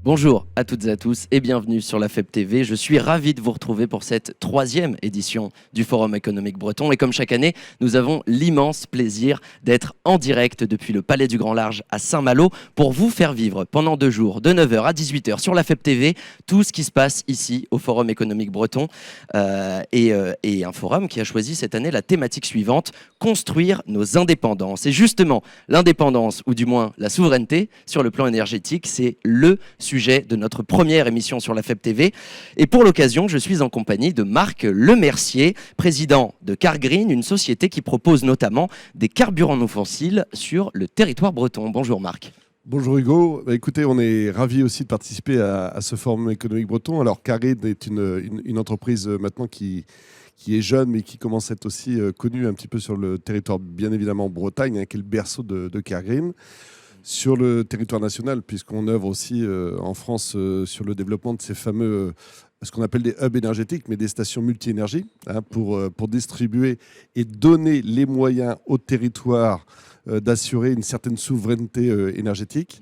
Bonjour à toutes et à tous et bienvenue sur la FEB TV. Je suis ravi de vous retrouver pour cette 3e édition du Forum économique breton. Et comme chaque année, nous avons l'immense plaisir d'être en direct depuis le Palais du Grand Large à Saint-Malo pour vous faire vivre pendant 2 jours, de 9h à 18h sur la FEB TV, tout ce qui se passe ici au Forum économique breton. Et un forum qui a choisi cette année la thématique suivante, construire nos indépendances. Et justement, l'indépendance, ou du moins la souveraineté sur le plan énergétique, c'est le sujet de notre première émission sur la FEB TV. Et pour l'occasion, je suis en compagnie de Marc Lemercier, président de Cargreen, une société qui propose notamment des carburants non fossiles sur le territoire breton. Bonjour Marc. Bonjour Hugo. Écoutez, on est ravis aussi de participer à ce forum économique breton. Alors Cargreen est une entreprise maintenant qui est jeune, mais qui commence à être aussi connue un petit peu sur le territoire, bien évidemment, Bretagne, qui est le berceau de Cargreen. Sur le territoire national, puisqu'on œuvre aussi en France sur le développement de ces fameux, ce qu'on appelle des hubs énergétiques, mais des stations multi-énergie, pour distribuer et donner les moyens au territoire d'assurer une certaine souveraineté énergétique.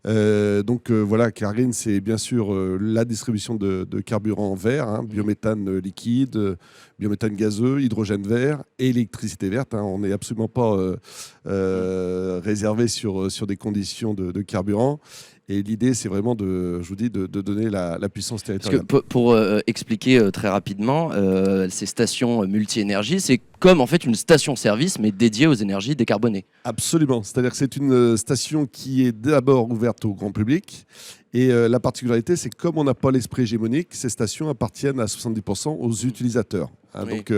Voilà, Cargreen, c'est bien sûr la distribution de carburants verts, biométhane liquide, biométhane gazeux, hydrogène vert et électricité verte. On n'est absolument pas réservé sur des conditions de carburant. Et l'idée, c'est vraiment de donner la puissance territoriale. Parce que pour expliquer très rapidement, ces stations multi-énergie, c'est comme en fait une station-service, mais dédiée aux énergies décarbonées. Absolument. C'est-à-dire que c'est une station qui est d'abord ouverte au grand public. Et la particularité, c'est que comme on n'a pas l'esprit hégémonique, ces stations appartiennent à 70% aux utilisateurs. Oui. Donc,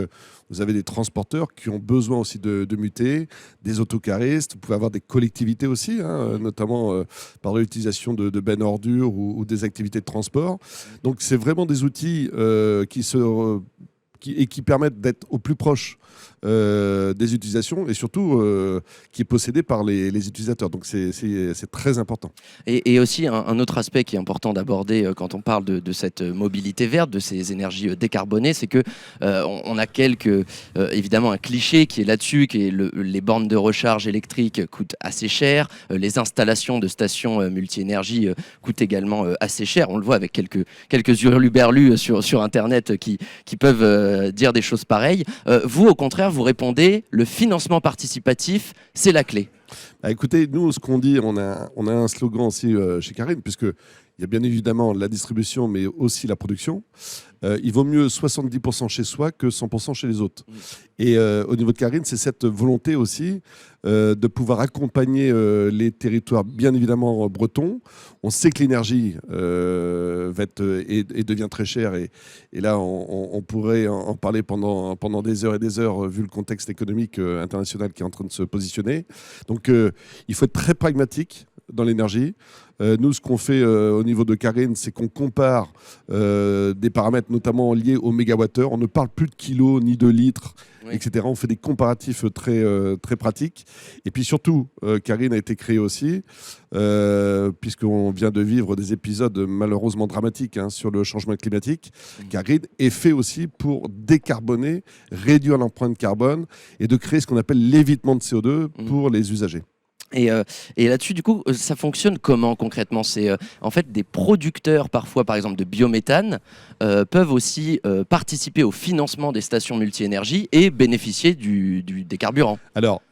vous avez des transporteurs qui ont besoin aussi de muter, des autocaristes, vous pouvez avoir des collectivités aussi, notamment par l'utilisation de bennes ordures ou des activités de transport. Donc, c'est vraiment des outils qui permettent d'être au plus proche des utilisations et surtout qui est possédé par les utilisateurs. Donc c'est très important. Et aussi un autre aspect qui est important d'aborder quand on parle de cette mobilité verte, de ces énergies décarbonées, c'est que on a évidemment un cliché qui est là-dessus, qui est les bornes de recharge électrique coûtent assez cher, les installations de stations multi-énergie coûtent également assez cher. On le voit avec quelques hurluberlus sur Internet qui peuvent dire des choses pareilles. Vous, au contraire, vous répondez, le financement participatif, c'est la clé. Écoutez, nous, ce qu'on dit, on a un slogan aussi chez Cargreen, puisque il y a bien évidemment la distribution, mais aussi la production. Il vaut mieux 70% chez soi que 100% chez les autres. Et au niveau de Cargreen, c'est cette volonté aussi de pouvoir accompagner les territoires, bien évidemment bretons. On sait que l'énergie devient très chère. Et là, on pourrait en parler pendant des heures et des heures, vu le contexte économique international qui est en train de se positionner. Donc, il faut être très pragmatique dans l'énergie. Nous, ce qu'on fait au niveau de Cargreen, c'est qu'on compare des paramètres notamment liés au mégawattheure. On ne parle plus de kilos ni de litres, etc. On fait des comparatifs très pratiques. Et puis surtout, Cargreen a été créé aussi, puisqu'on vient de vivre des épisodes malheureusement dramatiques sur le changement climatique. Cargreen est fait aussi pour décarboner, réduire l'empreinte carbone et de créer ce qu'on appelle l'évitement de CO2 pour les usagers. Et là-dessus, du coup, ça fonctionne comment concrètement ? C'est en fait des producteurs, parfois par exemple de biométhane, peuvent aussi participer au financement des stations multi-énergie et bénéficier des carburants. Alors,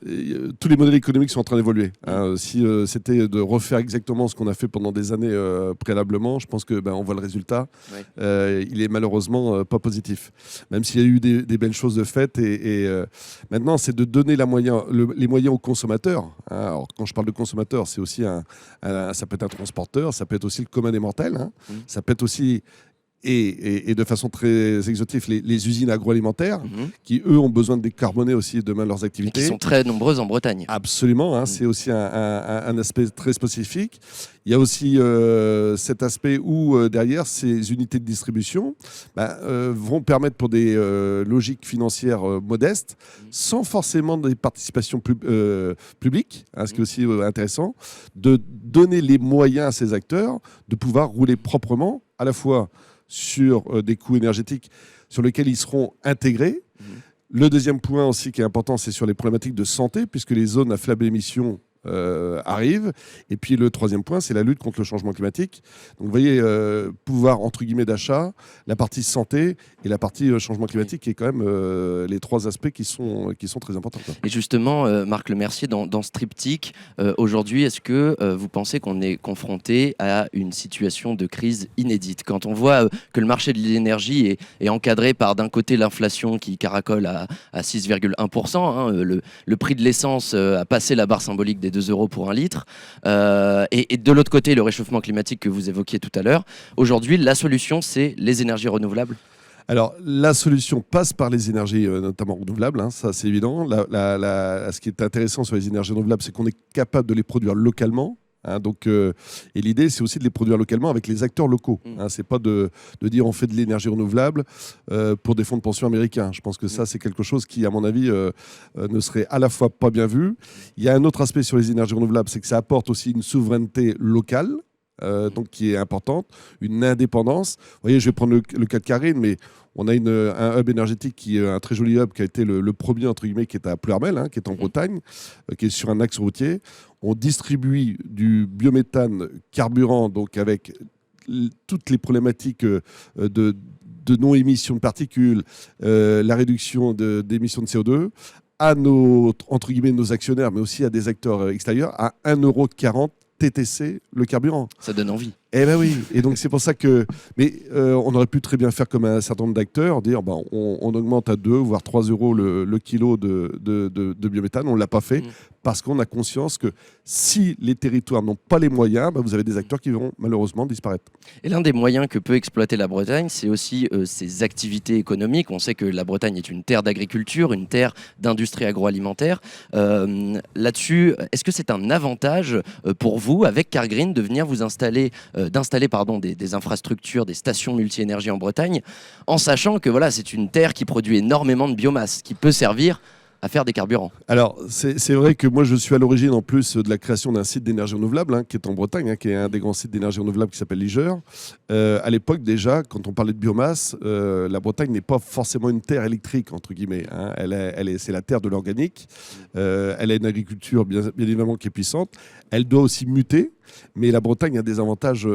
tous les modèles économiques sont en train d'évoluer. Si c'était de refaire exactement ce qu'on a fait pendant des années préalablement, je pense qu'on voit le résultat. Il est malheureusement pas positif. Même s'il y a eu des belles choses de faites. Et maintenant, c'est de donner les moyens aux consommateurs. Alors, quand je parle de consommateur, c'est aussi ça peut être un transporteur, ça peut être aussi le commun des mortels, ça peut être aussi, et de façon très exotique, les usines agroalimentaires qui, eux, ont besoin de décarboner aussi demain leurs activités. Et qui sont très nombreuses en Bretagne. Absolument, c'est aussi un aspect très spécifique. Il y a aussi cet aspect où, derrière, ces unités de distribution vont permettre, pour des logiques financières modestes, sans forcément des participations publiques, ce qui est aussi intéressant, de donner les moyens à ces acteurs de pouvoir rouler proprement, à la fois sur des coûts énergétiques sur lesquels ils seront intégrés. Le deuxième point aussi qui est important, c'est sur les problématiques de santé, puisque les zones à faible émission arrive. Et puis le troisième point, c'est la lutte contre le changement climatique. Donc vous voyez, pouvoir entre guillemets d'achat, la partie santé et la partie changement climatique, qui est quand même les trois aspects qui sont très importants, quoi. Et justement, Marc Lemercier, dans ce triptyque, aujourd'hui, est-ce que vous pensez qu'on est confronté à une situation de crise inédite? Quand on voit que le marché de l'énergie est encadré par, d'un côté, l'inflation qui caracole à 6,1%, hein, le prix de l'essence a passé la barre symbolique des 2 euros pour un litre, et de l'autre côté, le réchauffement climatique que vous évoquiez tout à l'heure. Aujourd'hui, la solution, c'est les énergies renouvelables? Alors, la solution passe par les énergies notamment renouvelables, hein, ça c'est évident. Ce qui est intéressant sur les énergies renouvelables, c'est qu'on est capable de les produire localement. Hein, et l'idée, c'est aussi de les produire localement avec les acteurs locaux. Hein, c'est pas de dire on fait de l'énergie renouvelable pour des fonds de pension américains. Je pense que ça, c'est quelque chose qui, à mon avis, ne serait à la fois pas bien vu. Il y a un autre aspect sur les énergies renouvelables, c'est que ça apporte aussi une souveraineté locale. Donc qui est importante, une indépendance. Vous voyez, je vais prendre le cas de Carine, mais on a un hub énergétique qui est un très joli hub qui a été le premier, entre guillemets, qui est à Pleurmel, hein, qui est en Bretagne, qui est sur un axe routier. On distribue du biométhane carburant, donc avec toutes les problématiques de non-émission de particules, la réduction d'émissions de CO2, à entre guillemets, nos actionnaires, mais aussi à des acteurs extérieurs, à 1,40 € TTC le carburant. Ça donne envie. Eh ben oui, et donc c'est pour ça que... Mais on aurait pu très bien faire comme un certain nombre d'acteurs, dire on augmente à 2 voire 3 euros le kilo de biométhane. On ne l'a pas fait parce qu'on a conscience que si les territoires n'ont pas les moyens, vous avez des acteurs qui vont malheureusement disparaître. Et l'un des moyens que peut exploiter la Bretagne, c'est aussi ses activités économiques. On sait que la Bretagne est une terre d'agriculture, une terre d'industrie agroalimentaire. Là-dessus, est-ce que c'est un avantage pour vous, avec Cargreen, de venir vous installer des infrastructures, des stations multi-énergie en Bretagne, en sachant que voilà, c'est une terre qui produit énormément de biomasse, qui peut servir à faire des carburants? Alors, c'est vrai que moi, je suis à l'origine, en plus, de la création d'un site d'énergie renouvelable, hein, qui est en Bretagne, hein, qui est un des grands sites d'énergie renouvelable qui s'appelle Ligeur. À l'époque, déjà, quand on parlait de biomasse, la Bretagne n'est pas forcément une terre électrique, entre guillemets. Hein. C'est la terre de l'organique. Elle a une agriculture, bien évidemment, qui est puissante. Elle doit aussi muter. Mais la Bretagne a des avantages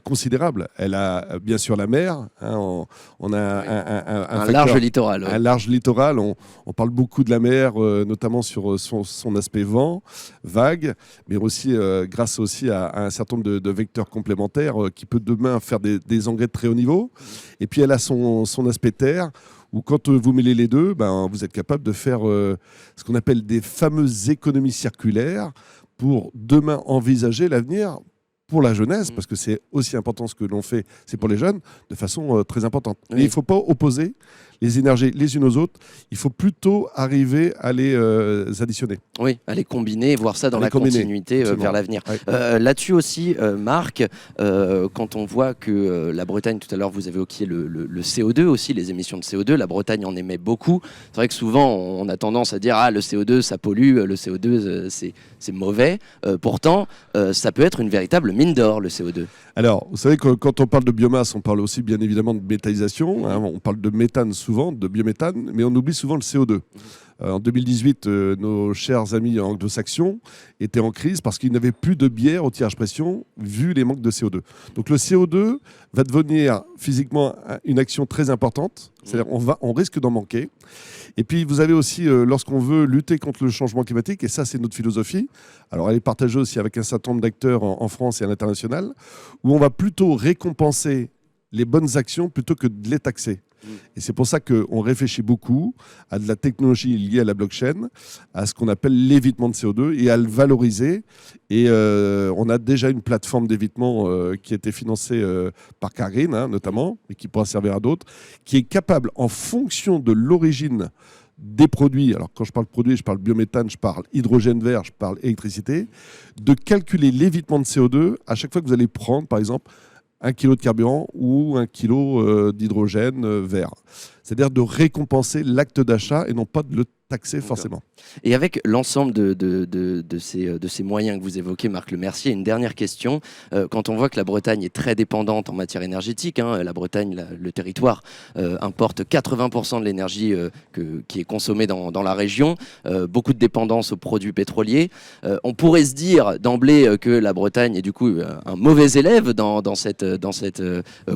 considérables. Elle a bien sûr la mer. Hein, on a un large littoral. Un large littoral. On parle beaucoup de la mer, notamment sur son aspect vent, vague, mais aussi grâce aussi à un certain nombre de vecteurs complémentaires qui peut demain faire des engrais de très haut niveau. Et puis elle a son aspect terre, où quand vous mêlez les deux, vous êtes capable de faire ce qu'on appelle des fameuses économies circulaires, pour demain envisager l'avenir pour la jeunesse, parce que c'est aussi important ce que l'on fait, c'est pour les jeunes, de façon très importante. Oui. Mais il ne faut pas opposer les énergies les unes aux autres, il faut plutôt arriver à les additionner. Oui, à les combiner, voir ça dans la continuité vers l'avenir. Ouais. Là-dessus aussi, Marc, quand on voit que la Bretagne, tout à l'heure vous avez évoqué le CO2 aussi, les émissions de CO2, la Bretagne en émet beaucoup. C'est vrai que souvent on a tendance à dire le CO2 ça pollue, le CO2 c'est mauvais. Pourtant, ça peut être une véritable mine d'or, le CO2. Alors, vous savez que quand on parle de biomasse, on parle aussi bien évidemment de méthanisation. Hein, on parle de méthane souvent, de biométhane, mais on oublie souvent le CO2. En 2018, nos chers amis anglo-saxons étaient en crise parce qu'ils n'avaient plus de bière au tirage pression vu les manques de CO2. Donc le CO2 va devenir physiquement une action très importante. C'est-à-dire on risque d'en manquer. Et puis vous avez aussi, lorsqu'on veut lutter contre le changement climatique, et ça c'est notre philosophie, alors elle est partagée aussi avec un certain nombre d'acteurs en France et à l'international, où on va plutôt récompenser les bonnes actions plutôt que de les taxer. Et c'est pour ça qu'on réfléchit beaucoup à de la technologie liée à la blockchain, à ce qu'on appelle l'évitement de CO2 et à le valoriser. Et on a déjà une plateforme d'évitement qui a été financée par Cargreen, hein, notamment, et qui pourra servir à d'autres, qui est capable, en fonction de l'origine des produits, alors quand je parle produits, je parle biométhane, je parle hydrogène vert, je parle électricité, de calculer l'évitement de CO2 à chaque fois que vous allez prendre, par exemple, 1 kilo de carburant ou 1 kilo d'hydrogène vert. c'est-à-dire de récompenser l'acte d'achat et non pas de le taxer D'accord. forcément. Et avec l'ensemble de ces moyens que vous évoquez, Marc Lemercier, une dernière question. Quand on voit que la Bretagne est très dépendante en matière énergétique, hein, la Bretagne, le territoire, importe 80% de l'énergie qui est consommée dans la région, beaucoup de dépendance aux produits pétroliers. On pourrait se dire d'emblée que la Bretagne est du coup un mauvais élève dans cette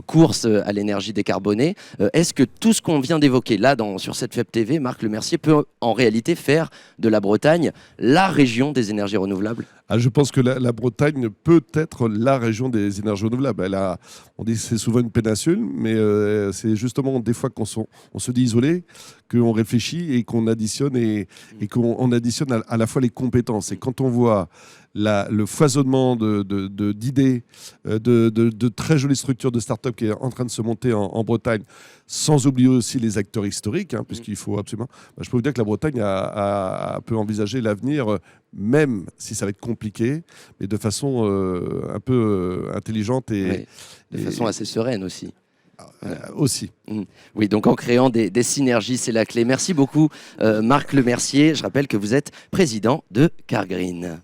course à l'énergie décarbonée. Est-ce que tout ce qu'on vient d'évoquer là sur cette FEP TV, Marc Lemercier, peut en réalité faire de la Bretagne la région des énergies renouvelables? Je pense que la Bretagne peut être la région des énergies renouvelables. On dit que c'est souvent une péninsule, mais c'est justement des fois qu'on se dit isolé, qu'on réfléchit et qu'on additionne, et qu'on additionne à la fois les compétences. Et quand on voit le foisonnement d'idées, de très jolies structures de start-up qui est en train de se monter en Bretagne, sans oublier aussi les acteurs historiques, hein, puisqu'il faut absolument... je peux vous dire que la Bretagne peut envisager l'avenir, même si ça va être compliqué, mais de façon un peu intelligente Oui, de façon assez sereine aussi. Aussi. Oui, donc en créant des synergies, c'est la clé. Merci beaucoup, Marc Lemercier. Je rappelle que vous êtes président de Cargreen.